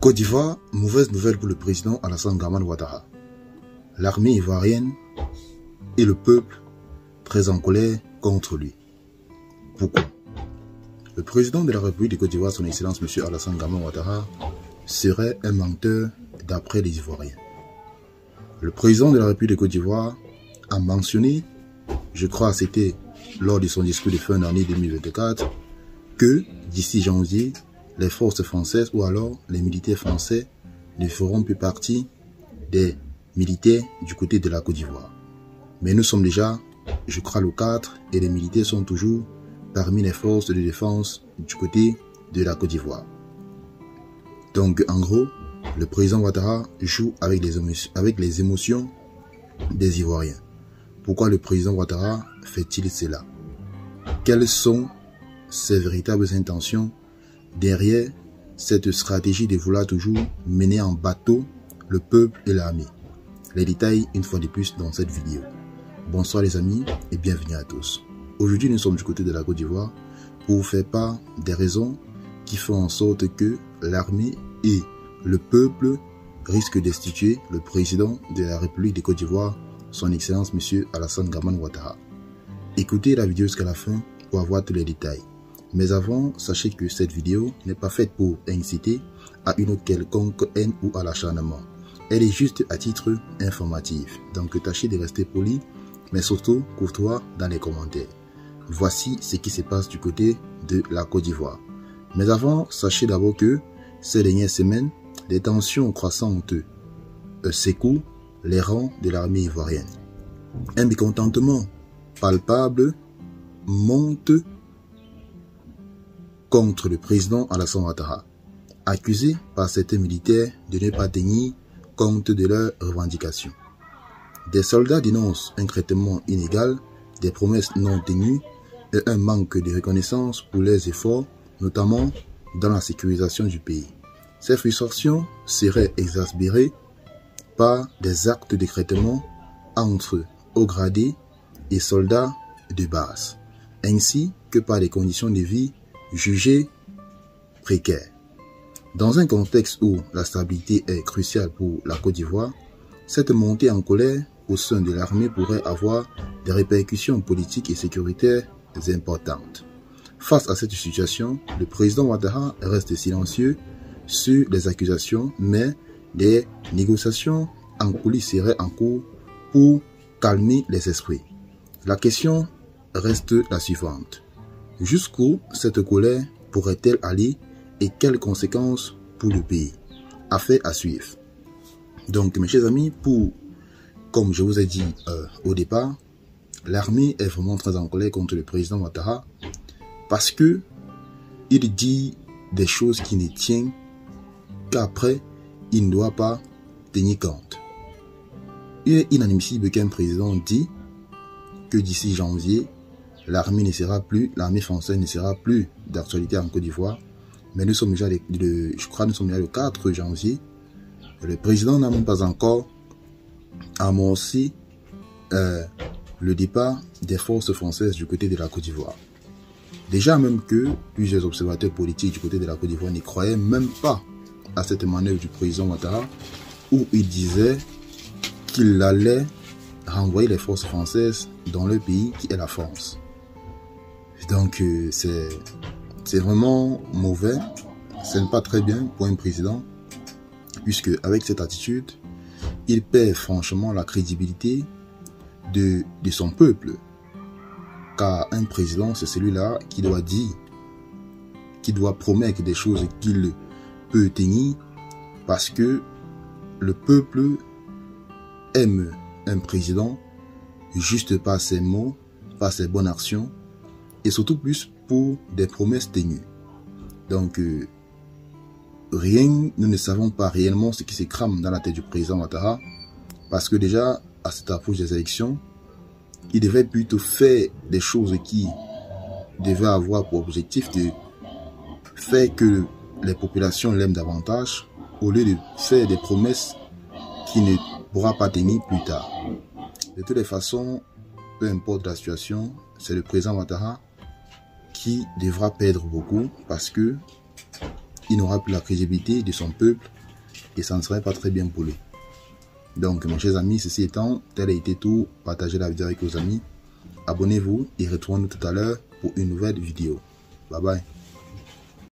Côte d'Ivoire, mauvaise nouvelle pour le président Alassane Dramane Ouattara. L'armée ivoirienne et le peuple très en colère contre lui. Pourquoi? Le président de la République de Côte d'Ivoire, son Excellence M. Alassane Dramane Ouattara, serait un menteur d'après les Ivoiriens. Le président de la République de Côte d'Ivoire a mentionné, je crois que c'était lors de son discours de fin d'année 2024, que d'ici janvier, les forces françaises ou alors les militaires français ne feront plus partie des militaires du côté de la Côte d'Ivoire. Mais nous sommes déjà, je crois, le 4 et les militaires sont toujours parmi les forces de défense du côté de la Côte d'Ivoire. Donc en gros, le président Ouattara joue avec les émotions des Ivoiriens. Pourquoi le président Ouattara fait-il cela? Quelles sont ses véritables intentions derrière cette stratégie de vouloir toujours mener en bateau le peuple et l'armée? Les détails une fois de plus dans cette vidéo. Bonsoir les amis et bienvenue à tous. Aujourd'hui nous sommes du côté de la Côte d'Ivoire pour vous faire part des raisons qui font en sorte que l'armée et le peuple risquent destituer le président de la République de Côte d'Ivoire, son Excellence M. Alassane Dramane Ouattara. Écoutez la vidéo jusqu'à la fin pour avoir tous les détails. Mais avant, sachez que cette vidéo n'est pas faite pour inciter à une quelconque haine ou à l'acharnement. Elle est juste à titre informatif. Donc tâchez de rester poli, mais surtout courtois dans les commentaires. Voici ce qui se passe du côté de la Côte d'Ivoire. Mais avant, sachez d'abord que ces dernières semaines, les tensions croissantes secouent les rangs de l'armée ivoirienne. Un mécontentement palpable monte contre le président Alassane Ouattara, accusé par certains militaires de ne pas tenir compte de leurs revendications. Des soldats dénoncent un traitement inégal, des promesses non tenues et un manque de reconnaissance pour leurs efforts, notamment dans la sécurisation du pays. Ces frustrations seraient exacerbées par des actes de traitement entre hauts gradés et soldats de base, ainsi que par des conditions de vie jugées précaires. Dans un contexte où la stabilité est cruciale pour la Côte d'Ivoire, cette montée en colère au sein de l'armée pourrait avoir des répercussions politiques et sécuritaires importantes. Face à cette situation, le président Ouattara reste silencieux sur les accusations, mais des négociations en coulisses seraient en cours pour calmer les esprits. La question reste la suivante. Jusqu'où cette colère pourrait-elle aller et quelles conséquences pour le pays? Affaire à suivre. Donc mes chers amis, comme je vous ai dit au départ, l'armée est vraiment très en colère contre le président Ouattara parce que il dit des choses qui ne tiennent qu'après il ne doit pas tenir compte. Il est inadmissible qu'un président dit que d'ici janvier, l'armée française ne sera plus d'actualité en Côte d'Ivoire. Mais nous sommes déjà je crois que nous sommes déjà le 4 janvier. Le président n'a même pas encore amorcé le départ des forces françaises du côté de la Côte d'Ivoire. Déjà même que plusieurs observateurs politiques du côté de la Côte d'Ivoire n'y croyaient même pas à cette manœuvre du président Ouattara, où il disait qu'il allait renvoyer les forces françaises dans le pays qui est la France. Donc c'est vraiment mauvais, ce n'est pas très bien pour un président, puisque avec cette attitude, il perd franchement la crédibilité de son peuple. Car un président, c'est celui-là qui doit dire, qui doit promettre des choses qu'il peut tenir, parce que le peuple aime un président juste par ses mots, par ses bonnes actions, et surtout plus pour des promesses tenues. Donc, nous ne savons pas réellement ce qui se crame dans la tête du président Ouattara, parce que déjà, à cette approche des élections, il devait plutôt faire des choses qui devaient avoir pour objectif de faire que les populations l'aiment davantage, au lieu de faire des promesses qui ne pourra pas tenir plus tard. De toutes les façons, peu importe la situation, c'est le président Ouattara qui devra perdre beaucoup parce que il n'aura plus la crédibilité de son peuple et ça ne serait pas très bien pour lui. Donc, mes chers amis, ceci étant, tel a été tout. Partagez la vidéo avec vos amis. Abonnez-vous et retrouvons-nous tout à l'heure pour une nouvelle vidéo. Bye bye.